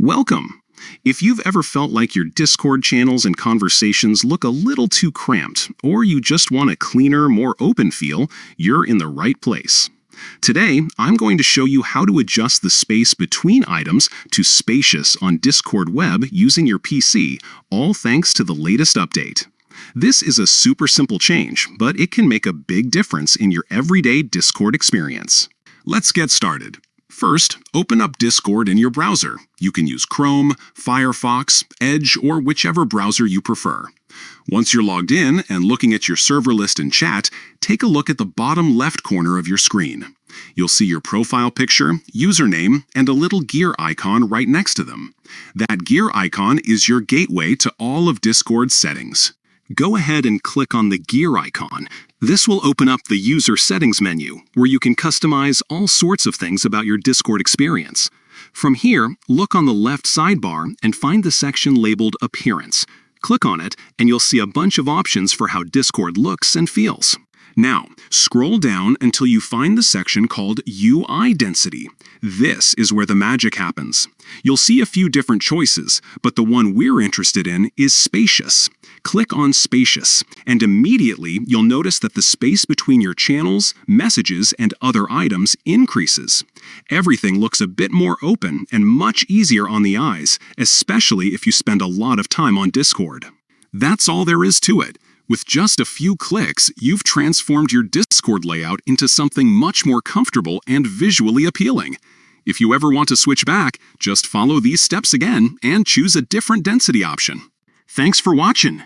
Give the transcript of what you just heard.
Welcome! If you've ever felt like your Discord channels and conversations look a little too cramped, or you just want a cleaner, more open feel, you're in the right place. Today, I'm going to show you how to adjust the space between items to Spacious on Discord Web using your PC, all thanks to the latest update. This is a super simple change, but it can make a big difference in your everyday Discord experience. Let's get started. First, open up Discord in your browser. You can use Chrome, Firefox, Edge, or whichever browser you prefer. Once you're logged in and looking at your server list and chat, take a look at the bottom left corner of your screen. You'll see your profile picture, username, and a little gear icon right next to them. That gear icon is your gateway to all of Discord's settings. Go ahead and click on the gear icon. This will open up the User Settings menu, where you can customize all sorts of things about your Discord experience. From here, look on the left sidebar and find the section labeled Appearance. Click on it, and you'll see a bunch of options for how Discord looks and feels. Now, scroll down until you find the section called UI Density. This is where the magic happens. You'll see a few different choices, but the one we're interested in is Spacious. Click on Spacious, and immediately you'll notice that the space between your channels, messages, and other items increases. Everything looks a bit more open and much easier on the eyes, especially if you spend a lot of time on Discord. That's all there is to it. With just a few clicks, you've transformed your Discord layout into something much more comfortable and visually appealing. If you ever want to switch back, just follow these steps again and choose a different density option. Thanks for watching.